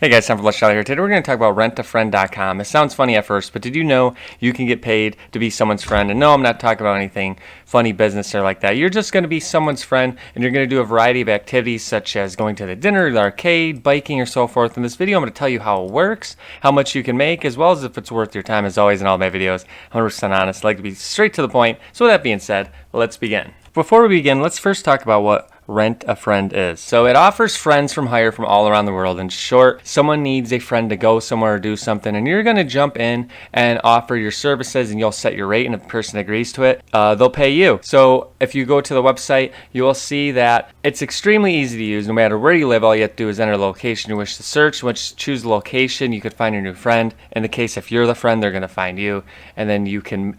Hey guys, time for Let's Chat here. Today we're going to talk about RentaFriend.com. It sounds funny at first, but did you know you can get paid to be someone's friend? And no, I'm not talking about anything funny business or like that. You're just going to be someone's friend, and you're going to do a variety of activities such as going to the dinner, the arcade, biking, or so forth. In this video, I'm going to tell you how it works, how much you can make, as well as if it's worth your time. As always in all my videos, 100% honest. I like to be straight to the point. So with that being said, let's begin. Before we begin, let's first talk about what RentaFriend is. So it offers friends from hire from all around the world. In short, someone needs a friend to go somewhere or do something, and you're going to jump in and offer your services, and you'll set your rate, and if the person agrees to it, they'll pay you. So if you go to the website, you will see that it's extremely easy to use. No matter where you live, all you have to do is enter the location you wish to search. Once you choose the location, you can find your new friend. In the case if you're the friend, they're going to find you, and then you can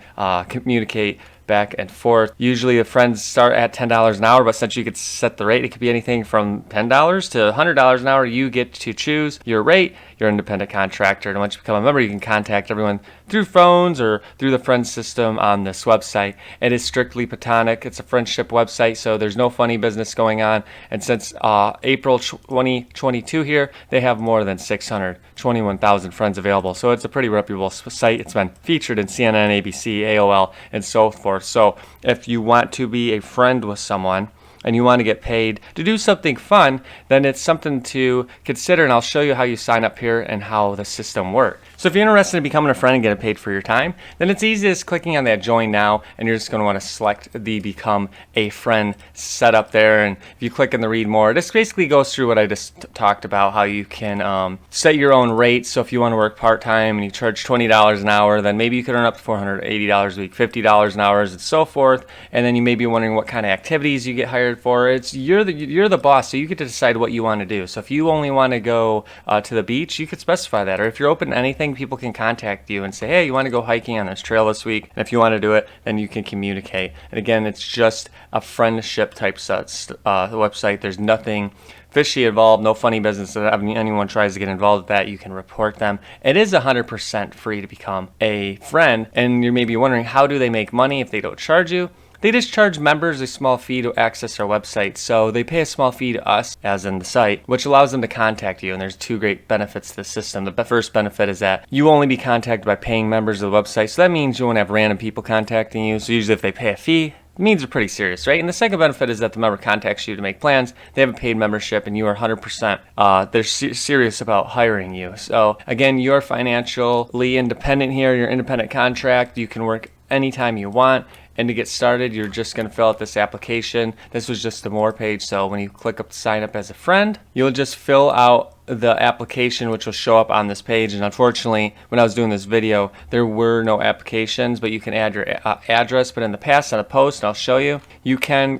communicate back and forth. Usually the friends start at $10 an hour, but since you could set the rate, it could be anything from $10 to $100 an hour. You get to choose your rate. You're an independent contractor, and once you become a member, you can contact everyone through phones or through the friend system on this website. It is strictly platonic. It's a friendship website, so there's no funny business going on. And since April 2022 here, they have more than 621,000 friends available. So it's a pretty reputable site. It's been featured in CNN, ABC, AOL, and so forth. So if you want to be a friend with someone and you want to get paid to do something fun, then it's something to consider, and I'll show you how you sign up here and how the system works. So if you're interested in becoming a friend and getting paid for your time, then it's easy as clicking on that join now, and you're just going to want to select the become a friend setup there. And if you click on the read more, this basically goes through what I just talked about, how you can set your own rate. So if you want to work part-time and you charge $20 an hour, then maybe you could earn up to $480 a week, $50 an hour, and so forth. And then you may be wondering what kind of activities you get hired for. It's you're the boss, so you get to decide what you want to do. So if you only want to go to the beach, you could specify that. Or if you're open to anything, people can contact you and say, hey, you want to go hiking on this trail this week? And if you want to do it, then you can communicate. And again, it's just a friendship type website. There's nothing fishy involved, no funny business. If anyone tries to get involved with that, you can report them. It is 100% free to become a friend. And you may be wondering, how do they make money if they don't charge you? They just charge members a small fee to access our website. So they pay a small fee to us, as in the site, which allows them to contact you. And there's two great benefits to the system. The first benefit is that you only be contacted by paying members of the website. So that means you won't have random people contacting you. So usually if they pay a fee, it means they're pretty serious, right? And the second benefit is that the member contacts you to make plans. They have a paid membership, and you are 100%. They're serious about hiring you. So again, you're financially independent here. You're independent contract. You can work anytime you want. And to get started, you're just going to fill out this application. This was just the more page, so when you click up to sign up as a friend, you'll just fill out the application, which will show up on this page. And unfortunately, when I was doing this video, there were no applications, but you can add your address. But in the past, on a post, and I'll show you, you can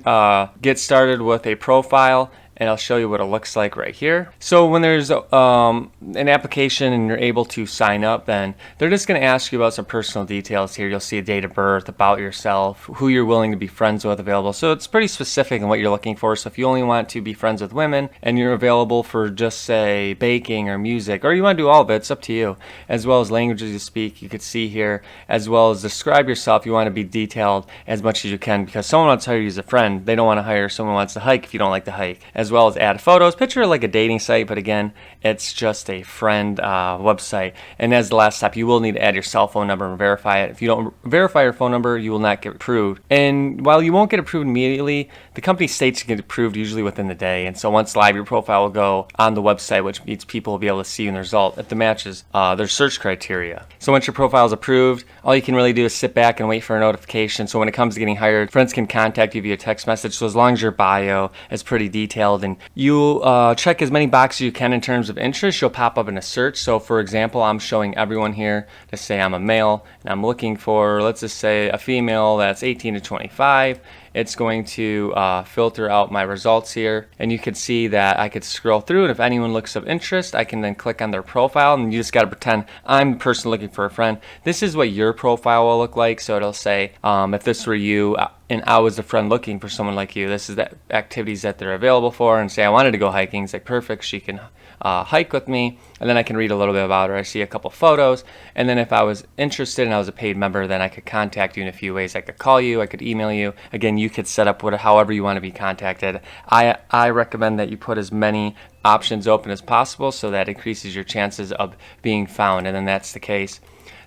get started with a profile, and I'll show you what it looks like right here. So when there's an application and you're able to sign up, then they're just going to ask you about some personal details here. You'll see a date of birth, about yourself, who you're willing to be friends with available. So it's pretty specific in what you're looking for. So if you only want to be friends with women and you're available for just say baking or music, or you want to do all of it, it's up to you. As well as languages you speak, you could see here, as well as describe yourself. You want to be detailed as much as you can, because someone wants to hire you as a friend. They don't want to hire someone who wants to hike if you don't like to hike. As well as add photos. Picture like a dating site, but again, it's just a friend website. And as the last step, you will need to add your cell phone number and verify it. If you don't verify your phone number, you will not get approved. And while you won't get approved immediately, the company states you get approved usually within the day. And so once live, your profile will go on the website, which means people will be able to see in the result if it matches their search criteria. So once your profile is approved, all you can really do is sit back and wait for a notification. So when it comes to getting hired, friends can contact you via text message. So as long as your bio is pretty detailed and you check as many boxes you can in terms of interest, you'll pop up in a search. So for example, I'm showing everyone here to say I'm a male and I'm looking for, let's just say, a female that's 18 to 25. It's going to filter out my results here, and you can see that I could scroll through, and if anyone looks of interest, I can then click on their profile, and you just got to pretend I'm the person looking for a friend. This is what your profile will look like. So it'll say, if this were you, and I was a friend looking for someone like you, this is the activities that they're available for, and say I wanted to go hiking, it's like perfect, she can hike with me, and then I can read a little bit about her. I see a couple photos, and then if I was interested and I was a paid member, then I could contact you in a few ways. I could call you, I could email you. Again, you could set up however you want to be contacted. I recommend that you put as many options open as possible so that increases your chances of being found, and then that's the case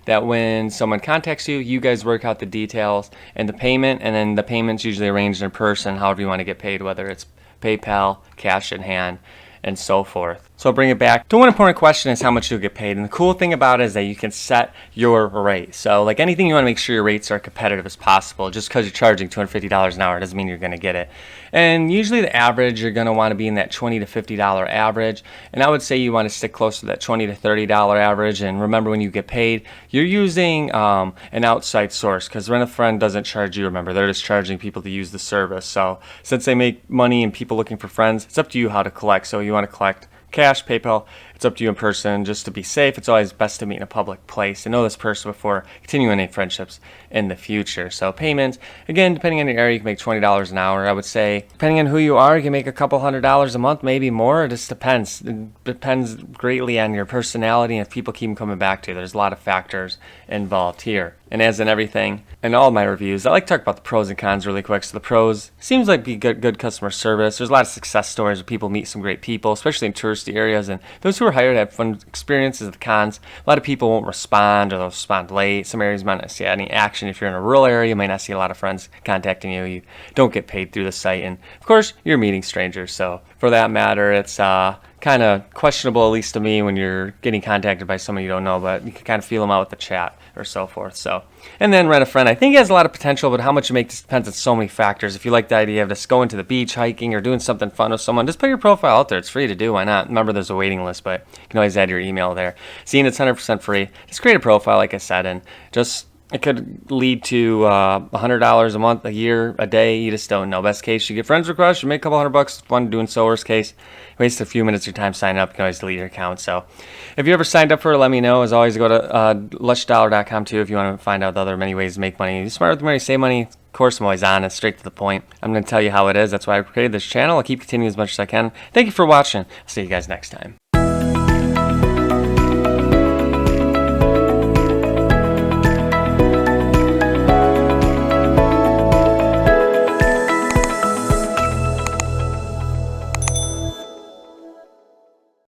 that when someone contacts you, you guys work out the details and the payment, and then the payment's usually arranged in person, however you want to get paid, whether it's PayPal, cash in hand, and so forth. So I'll bring it back to one important question is how much you'll get paid. And the cool thing about it is that you can set your rate. So like anything, you want to make sure your rates are competitive as possible. Just because you're charging $250 an hour doesn't mean you're going to get it. And usually the average, you're going to want to be in that $20 to $50 average. And I would say you want to stick close to that $20 to $30 average. And remember, when you get paid, you're using an outside source, because RentaFriend doesn't charge you, remember. They're just charging people to use the service. So since they make money and people looking for friends, it's up to you how to collect. So you want to collect cash, PayPal, it's up to you in person. Just to be safe, it's always best to meet in a public place and know this person before continuing any friendships in the future. So payments, again, depending on your area, you can make $20 an hour. I would say, depending on who you are, you can make a couple $100s a month, maybe more. It just depends. It depends greatly on your personality and if people keep coming back to you. There's a lot of factors involved here. And as in everything, in all my reviews, I like to talk about the pros and cons really quick. So the pros, seems like be good customer service. There's a lot of success stories where people meet some great people, especially in touristy areas. And those who are hired have fun experiences. The cons, a lot of people won't respond, or they'll respond late. Some areas might not see any action. If you're in a rural area, you might not see a lot of friends contacting you. You don't get paid through the site. And of course, you're meeting strangers. So for that matter, it's kind of questionable, at least to me, when you're getting contacted by someone you don't know, but you can kind of feel them out with the chat or so forth. So, and then RentaFriend, I think it has a lot of potential, but how much you make depends on so many factors. If you like the idea of just going to the beach, hiking, or doing something fun with someone, just put your profile out there. It's free to do. Why not? Remember, there's a waiting list, but you can always add your email there. Seeing it's 100% free. Just create a profile, like I said, and just it could lead to $100 a month, a year, a day. You just don't know. Best case, you get friends requests, you make a couple $100 fun doing so. Worst case, waste a few minutes of your time signing up. You can always delete your account. So if you ever signed up for it, let me know. As always, go to lushDollar.com too if you want to find out the other many ways to make money. You're smart with money, save money. Of course, I'm always honest, straight to the point. I'm going to tell you how it is. That's why I created this channel. I'll keep continuing as much as I can. Thank you for watching. I'll see you guys next time.